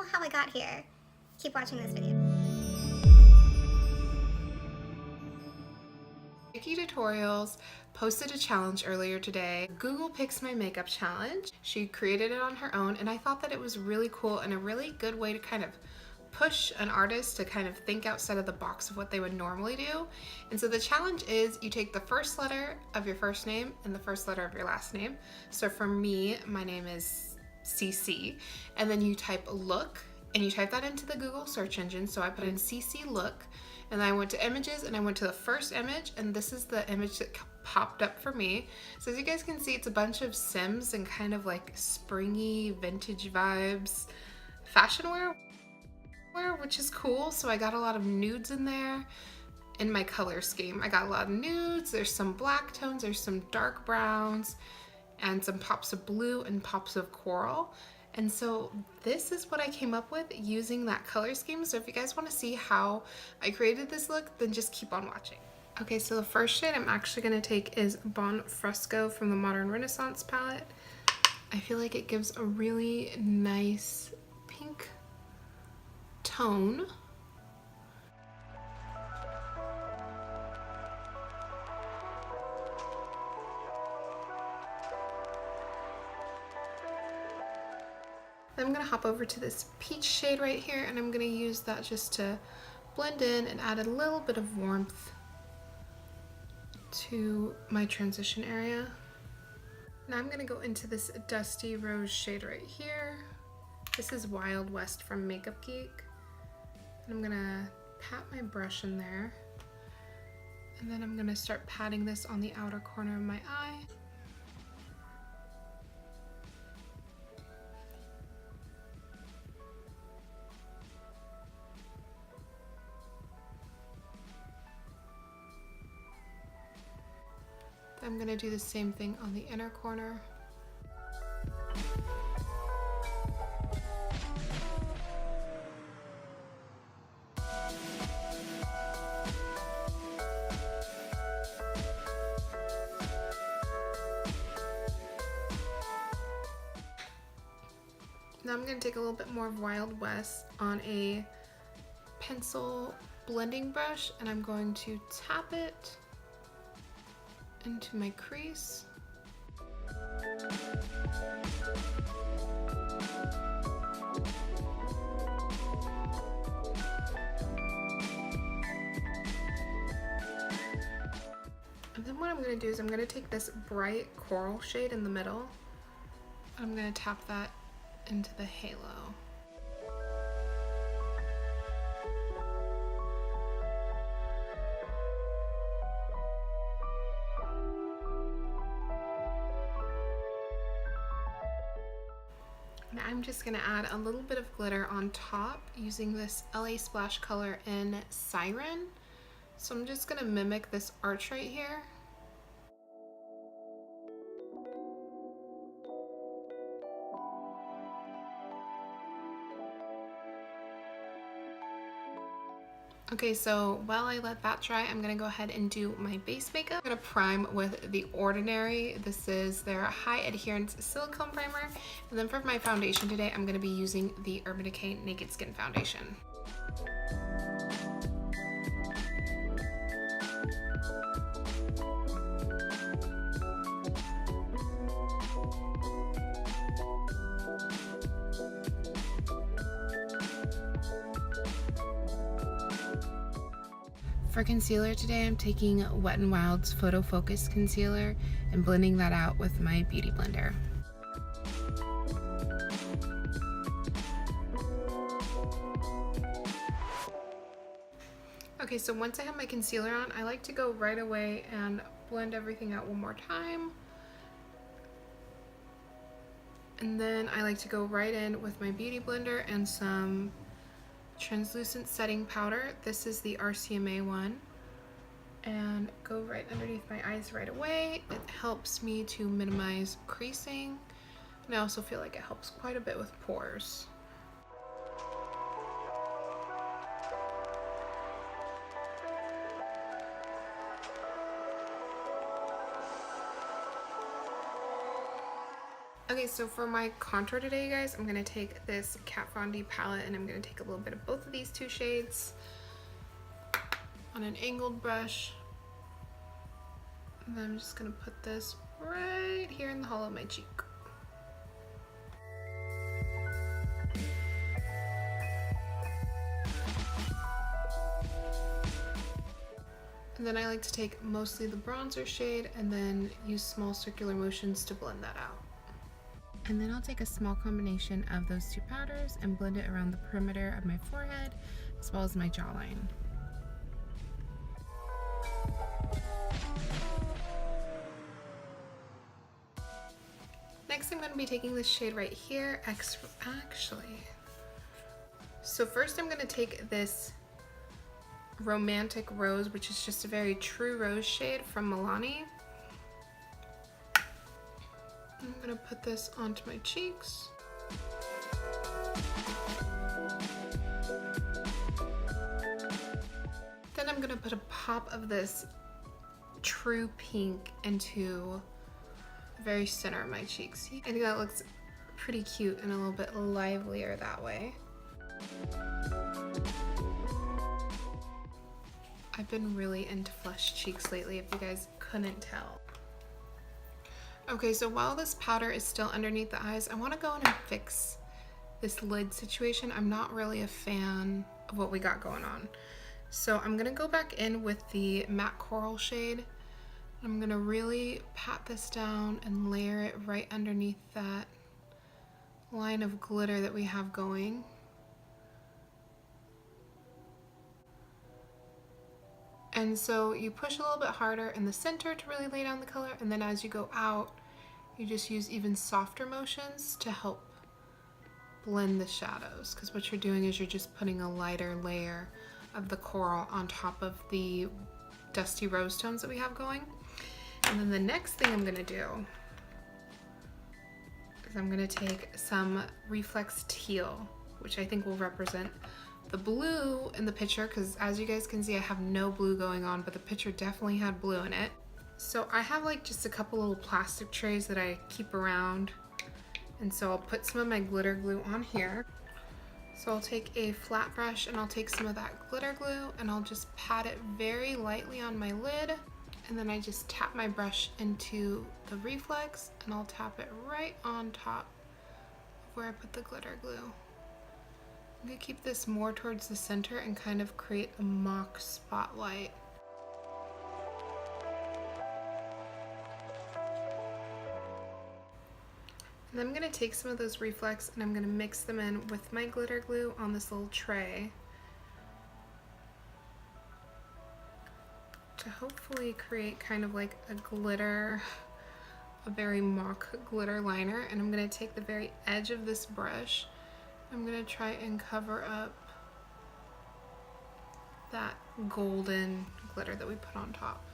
know how I got here. Keep watching this video. Nikkie Tutorials posted a challenge earlier today. Google Picks My Makeup Challenge. She created it on her own, and I thought that it was really cool and a really good way to kind of push an artist to kind of think outside of the box of what they would normally do. And so the challenge is you take the first letter of your first name and the first letter of your last name. So for me, my name is CC, and then you type look, and you type that into the Google search engine. So I put in CC look, and I went to images, and I went to the first image, and this is the image that popped up for me. So as you guys can see, it's a bunch of Sims and kind of like springy vintage vibes, fashion wear, which is cool. So I got a lot of nudes in there in my color scheme. I got a lot of nudes, there's some black tones, there's some dark browns, and some pops of blue and pops of coral. And so this is what I came up with using that color scheme. So if you guys want to see how I created this look, then just keep on watching. Okay, so the first shade I'm actually going to take is Bon Fresco from the Modern Renaissance palette. I feel like it gives a really nice pink tone. I'm gonna hop over to this peach shade right here, and I'm gonna use that just to blend in and add a little bit of warmth to my transition area. Now I'm gonna go into this dusty rose shade right here. This is Wild West from Makeup Geek. And I'm gonna pat my brush in there. And then I'm gonna start patting this on the outer corner of my eye. I'm going to do the same thing on the inner corner. Now I'm going to take a little bit more of Wild West on a pencil blending brush, and I'm going to tap it into my crease. And then what I'm going to do is I'm going to take this bright coral shade in the middle, and I'm going to tap that into the halo. And I'm just gonna add a little bit of glitter on top using this LA Splash color in Siren. So I'm just gonna mimic this arch right here. Okay, so while I let that dry, I'm gonna go ahead and do my base makeup. I'm gonna prime with The Ordinary. This is their high adherence silicone primer. And then for my foundation today, I'm gonna be using the Urban Decay Naked Skin Foundation. For concealer today, I'm taking Wet n Wild's Photo Focus Concealer and blending that out with my Beauty Blender. Okay, so once I have my concealer on, I like to go right away and blend everything out one more time. And then I like to go right in with my Beauty Blender and some translucent setting powder. This is the RCMA one, and go right underneath my eyes right away. It helps me to minimize creasing, and I also feel like it helps quite a bit with pores. Okay, Okay, so for my contour today, you guys, I'm gonna take this Kat Von D palette and I'm gonna take a little bit of both of these two shades on an angled brush. And then I'm just gonna put this right here in the hollow of my cheek. And then I like to take mostly the bronzer shade and then use small circular motions to blend that out. And then I'll take a small combination of those two powders and blend it around the perimeter of my forehead as well as my jawline. Next, I'm going to be taking this shade right here, actually. So first I'm going to take this Romantic Rose, which is just a very true rose shade from Milani. I'm gonna put this onto my cheeks. Then I'm gonna put a pop of this true pink into the very center of my cheeks. I think that looks pretty cute and a little bit livelier that way. I've been really into flushed cheeks lately, if you guys couldn't tell. Okay, so while this powder is still underneath the eyes, I want to go in and fix this lid situation. I'm not really a fan of what we got going on. So I'm gonna go back in with the matte coral shade. I'm gonna really pat this down and layer it right underneath that line of glitter that we have going. And so you push a little bit harder in the center to really lay down the color, and then as you go out, you just use even softer motions to help blend the shadows, because what you're doing is you're just putting a lighter layer of the coral on top of the dusty rose tones that we have going. And then the next thing I'm gonna do is I'm gonna take some Reflex Teal, which I think will represent the blue in the picture, because as you guys can see, I have no blue going on, but the picture definitely had blue in it. So I have like just a couple little plastic trays that I keep around, and so I'll put some of my glitter glue on here. So I'll take a flat brush and I'll take some of that glitter glue and I'll just pat it very lightly on my lid, and then I just tap my brush into the reflex and I'll tap it right on top of where I put the glitter glue. I'm gonna keep this more towards the center and kind of create a mock spotlight. And I'm gonna take some of those reflex and I'm gonna mix them in with my glitter glue on this little tray to hopefully create kind of like a glitter, a very mock glitter liner. And I'm gonna take the very edge of this brush, I'm gonna try and cover up that golden glitter that we put on top.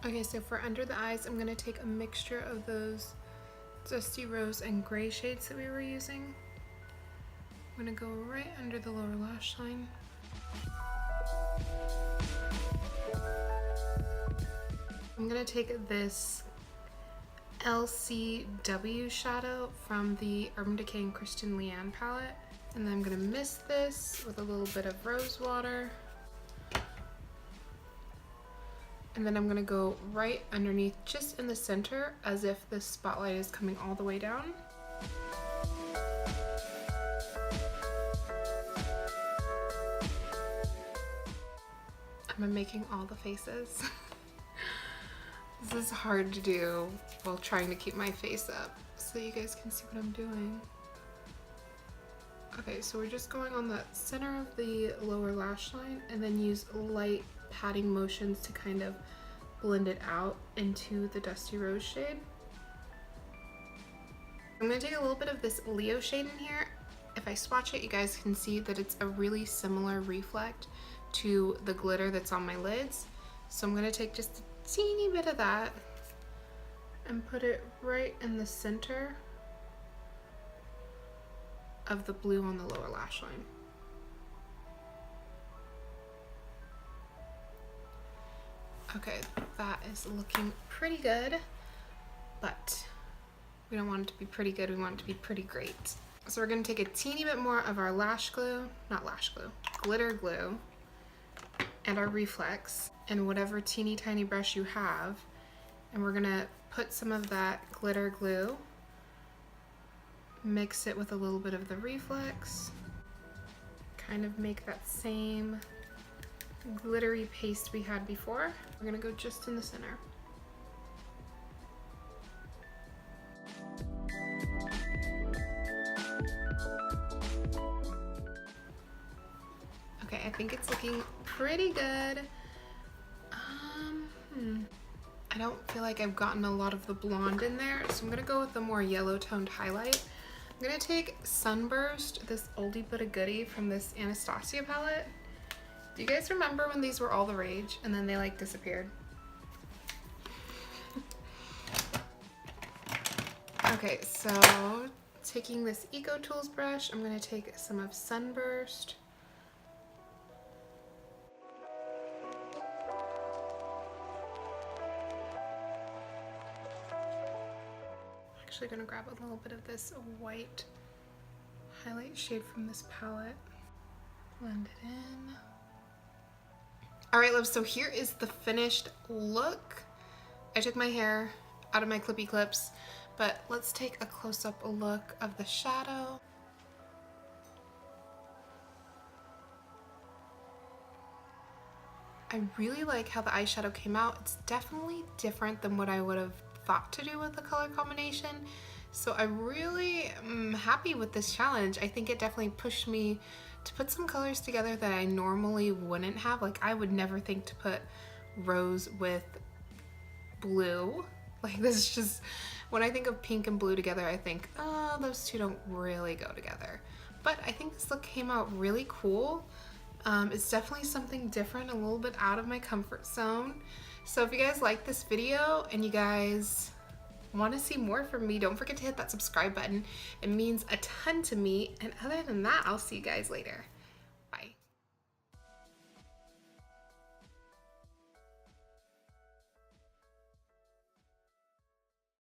Okay, so for under the eyes, I'm gonna take a mixture of those dusty rose and gray shades that we were using. I'm gonna go right under the lower lash line. I'm gonna take this LCW shadow from the Urban Decay and Kristen Leanne palette, and then I'm gonna mist this with a little bit of rose water. And then I'm gonna go right underneath, just in the center, as if the spotlight is coming all the way down. I'm making all the faces. This is hard to do while trying to keep my face up so you guys can see what I'm doing. Okay, so we're just going on the center of the lower lash line and then use light patting motions to kind of blend it out into the dusty rose shade. I'm going to take a little bit of this Leo shade in here. If I swatch it, you guys can see that it's a really similar reflect to the glitter that's on my lids. So I'm going to take just a teeny bit of that and put it right in the center of the blue on the lower lash line. Okay, that is looking pretty good, but we don't want it to be pretty good, we want it to be pretty great. So we're gonna take a teeny bit more of our glitter glue, and our reflex, and whatever teeny tiny brush you have, and we're gonna put some of that glitter glue, mix it with a little bit of the reflex, kind of make that same glittery paste we had before. We're gonna go just in the center. Okay, I think it's looking pretty good. I don't feel like I've gotten a lot of the blonde in there, so I'm gonna go with the more yellow toned highlight. I'm gonna take Sunburst, this oldie but a goodie from this Anastasia palette. Do you guys remember when these were all the rage and then they like disappeared? Okay, so taking this Eco Tools brush, I'm gonna take some of Sunburst. Actually gonna grab a little bit of this white highlight shade from this palette. Blend it in. All right, loves, so here is the finished look. I took my hair out of my clippy clips, but let's take a close-up look of the shadow. I really like how the eyeshadow came out. It's definitely different than what I would have thought to do with the color combination. So I really am happy with this challenge. I think it definitely pushed me to put some colors together that I normally wouldn't have. Like, I would never think to put rose with blue. Like, this is just, when I think of pink and blue together, I think, oh, those two don't really go together. But I think this look came out really cool. It's definitely something different, a little bit out of my comfort zone. So if you guys like this video and you guys want to see more from me, don't forget to hit that subscribe button. It means a ton to me. And other than that, I'll see you guys later.